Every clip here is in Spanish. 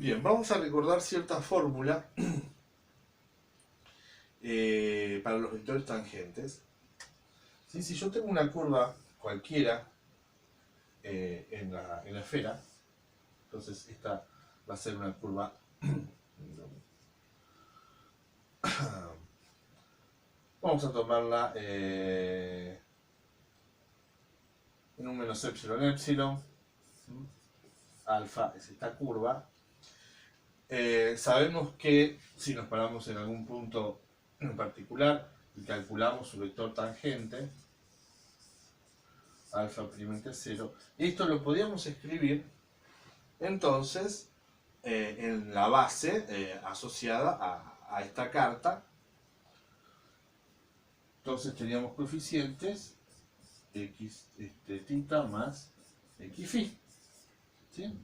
Bien, vamos a recordar cierta fórmula para los vectores tangentes. ¿Sí? Si yo tengo una curva cualquiera en la esfera, entonces esta va a ser una curva vamos a tomarla en un menos epsilon epsilon. Alfa es esta curva. Sabemos que si nos paramos en algún punto en particular y calculamos su vector tangente, alfa prima entre 0, esto lo podíamos escribir entonces en la base asociada a esta carta. Entonces teníamos coeficientes x tita más x phi. ¿Sí?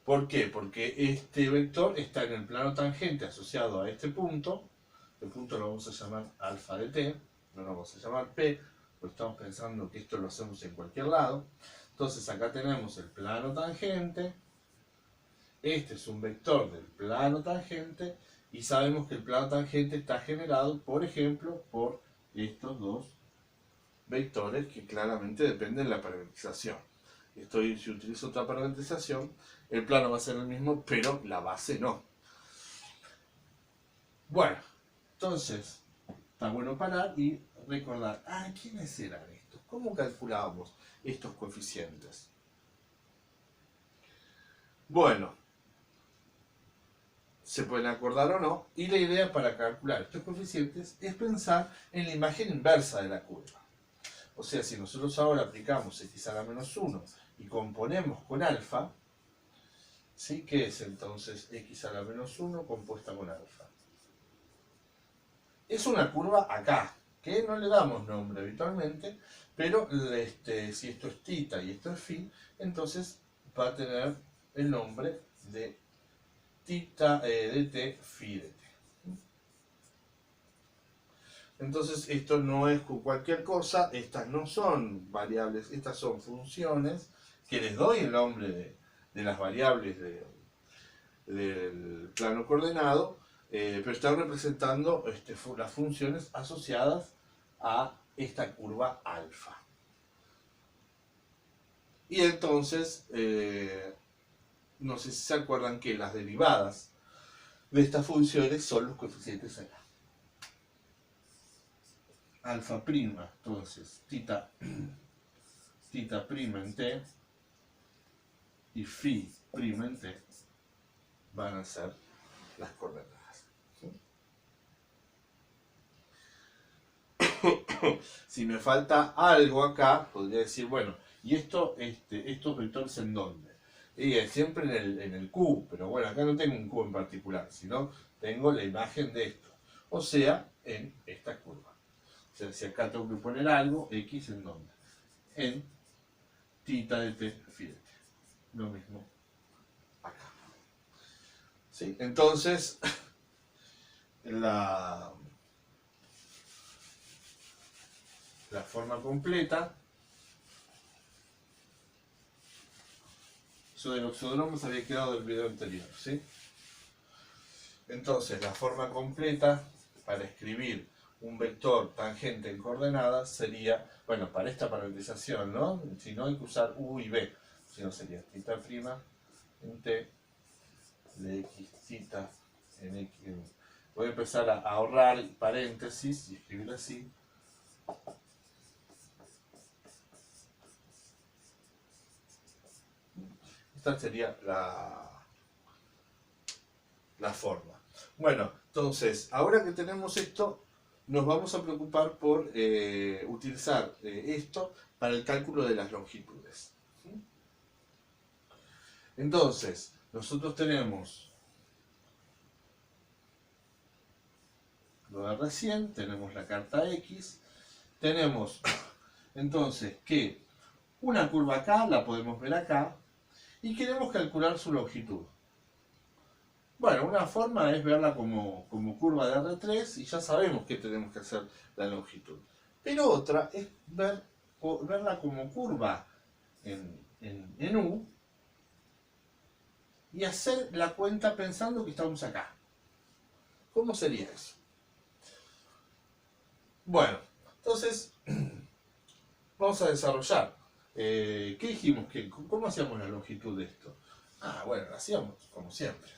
¿Por qué? Porque este vector está en el plano tangente asociado a este punto. El punto lo vamos a llamar alfa de t, no lo vamos a llamar p, porque estamos pensando que esto lo hacemos en cualquier lado. Entonces acá tenemos el plano tangente, este es un vector del plano tangente, y sabemos que el plano tangente está generado, por ejemplo, por estos dos vectores que claramente dependen de la parametrización. Si utilizo otra parametrización, el plano va a ser el mismo, pero la base no. Bueno, entonces, está bueno parar y recordar, ¿quiénes eran estos? ¿Cómo calculábamos estos coeficientes? Bueno, se pueden acordar o no, y la idea para calcular estos coeficientes es pensar en la imagen inversa de la curva. O sea, si nosotros ahora aplicamos x a la menos 1 y componemos con alfa, ¿sí? ¿Qué es entonces x a la menos 1 compuesta con alfa? Es una curva acá, que no le damos nombre habitualmente, pero si esto es tita y esto es phi, entonces va a tener el nombre de tita de t phi de t. Entonces esto no es cualquier cosa, estas no son variables, estas son funciones que les doy el nombre de las variables del plano coordenado, pero están representando las funciones asociadas a esta curva alfa. Y entonces, no sé si se acuerdan que las derivadas de estas funciones son los coeficientes acá. Alfa prima, entonces, tita prima en t y phi prima en t van a ser las coordenadas. Si me falta algo acá, podría decir, bueno, ¿y estos vectores en dónde? Y siempre en el Q, pero bueno, acá no tengo un Q en particular, sino tengo la imagen de esto. O sea, en esta curva. O sea, si acá tengo que poner algo, X en dónde? En tita de t phi de t. Lo mismo acá. ¿Sí? Entonces, la forma completa. Eso del oxódromo se había quedado del video anterior, ¿sí? Entonces, la forma completa para escribir un vector tangente en coordenadas sería, bueno, para esta parametrización, ¿no? Si no hay que usar U y B, si no sería tita prima en t de x tita en x. Voy a empezar a ahorrar paréntesis y escribir así. Esta sería la forma. Bueno, entonces, ahora que tenemos esto, nos vamos a preocupar por utilizar esto para el cálculo de las longitudes. Entonces, nosotros tenemos lo de recién, tenemos la carta X, tenemos entonces que una curva acá, la podemos ver acá, y queremos calcular su longitud. Bueno, una forma es verla como curva de R3 y ya sabemos que tenemos que hacer la longitud. Pero otra es verla como curva en U y hacer la cuenta pensando que estamos acá. ¿Cómo sería eso? Bueno, entonces vamos a desarrollar. ¿Qué dijimos? ¿Cómo hacíamos la longitud de esto? Ah, bueno, lo hacíamos como siempre.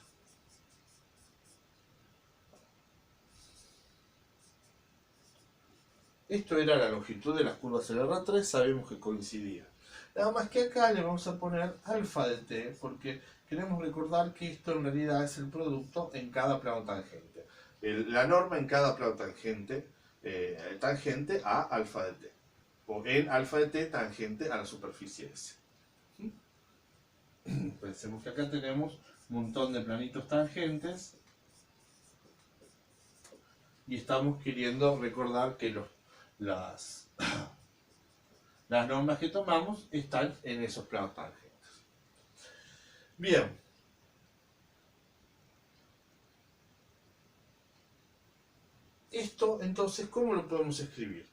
Esto era la longitud de las curvas LR3, sabemos que coincidía. Nada más que acá le vamos a poner alfa de t, porque queremos recordar que esto en realidad es el producto en cada plano tangente. La norma en cada plano tangente, tangente a alfa de t. O en alfa de t tangente a la superficie S. Pensemos que acá tenemos un montón de planitos tangentes y estamos queriendo recordar que las, las normas que tomamos están en esos planos tangentes. Bien. Esto, entonces, ¿cómo lo podemos escribir?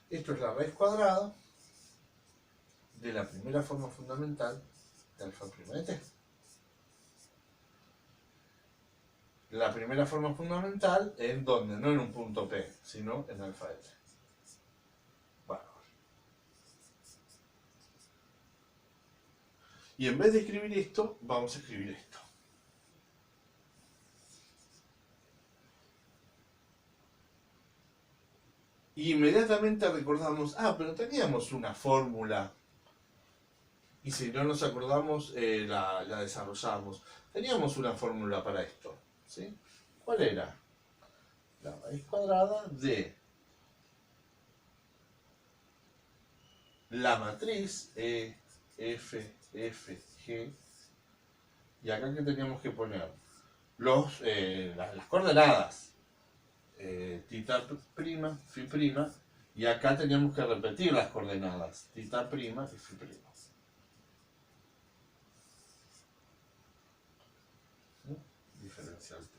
Esto es la raíz cuadrada de la primera forma fundamental de alfa prima de t. La primera forma fundamental en donde, no en un punto P, sino en alfa de t. Bárbaro. Y en vez de escribir esto, vamos a escribir esto. Y inmediatamente recordamos, pero teníamos una fórmula. Y si no nos acordamos, la desarrollamos. Teníamos una fórmula para esto. ¿Sí? ¿Cuál era? La raíz cuadrada de la matriz E, F, F, G. Y acá que teníamos que poner las coordenadas. Tita prima, phi prima. Y acá teníamos que repetir las coordenadas. Tita prima y phi prima. Diferencial T.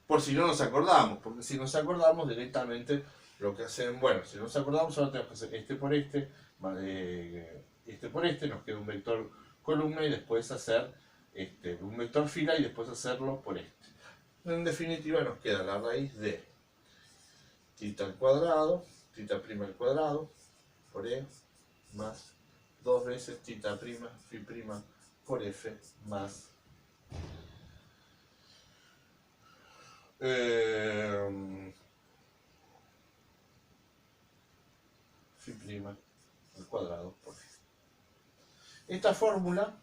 Por si no nos acordamos, porque si nos acordamos directamente lo que hacen, bueno, si nos acordamos ahora tenemos que hacer este por este por este, nos queda un vector columna y después hacer un vector fila y después hacerlo por este. En definitiva nos queda la raíz de tita al cuadrado, tita prima al cuadrado, por E, más 2 veces tita prima, phi prima, por F, más phi prima al cuadrado por F. Esta fórmula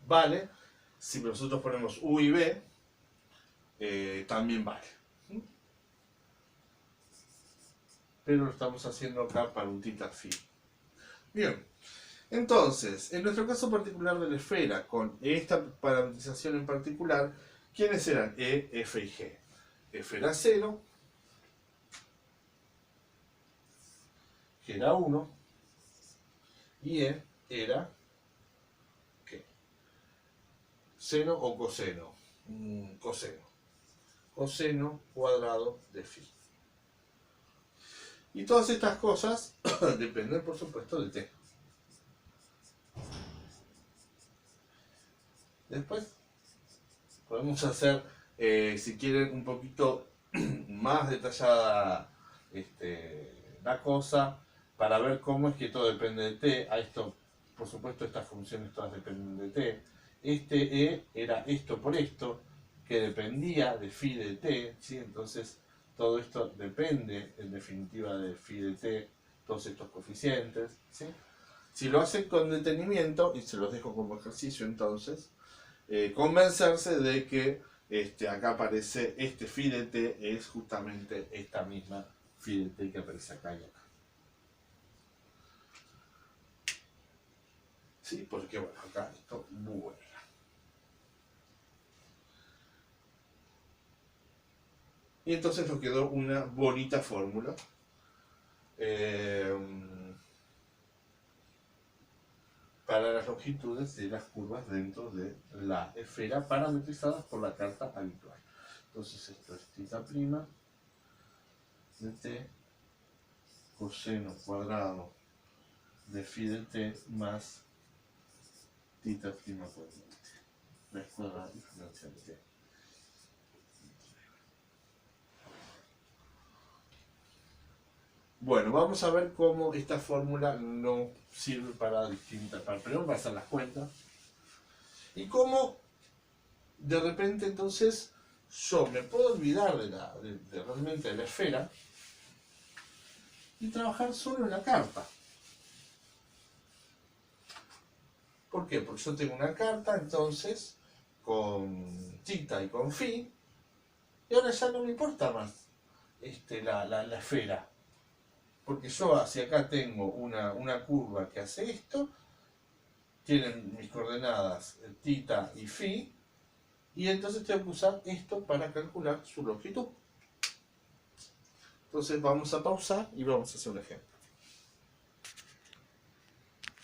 vale, si nosotros ponemos U y B, también vale. Pero lo estamos haciendo acá para un tita phi. Bien, entonces, en nuestro caso particular de la esfera, con esta parametrización en particular, ¿quiénes eran E, F y G? F era 0, G era 1, y E era, ¿qué? ¿Seno o coseno? Coseno. Coseno cuadrado de phi. Y todas estas cosas dependen, por supuesto, de t. Después podemos hacer, si quieren, un poquito más detallada la cosa para ver cómo es que todo depende de t. A esto, por supuesto, estas funciones todas dependen de t. Este e era esto por esto, que dependía de phi de t, ¿sí? Entonces todo esto depende en definitiva de phi de t, todos estos coeficientes, ¿sí? Si lo hacen con detenimiento, y se los dejo como ejercicio entonces, convencerse de que acá aparece este phi de t es justamente esta misma phi de t que aparece acá y acá. ¿Sí? Porque bueno, acá esto vuela. Y entonces nos quedó una bonita fórmula. Para las longitudes de las curvas dentro de la esfera parametrizadas por la carta habitual. Entonces esto es tita prima de t coseno cuadrado de phi de t más tita prima cuadrante. Raíz cuadrada diferencial de t. Bueno, vamos a ver cómo esta fórmula no sirve para distintas, primero para hacer las cuentas, y cómo de repente entonces yo me puedo olvidar realmente de la esfera y trabajar solo en la carta. ¿Por qué? Porque yo tengo una carta entonces con tita y con phi, y ahora ya no me importa más la esfera. Porque yo hacia acá tengo una curva que hace esto, tienen mis coordenadas tita y phi, y entonces tengo que usar esto para calcular su longitud. Entonces vamos a pausar y vamos a hacer un ejemplo.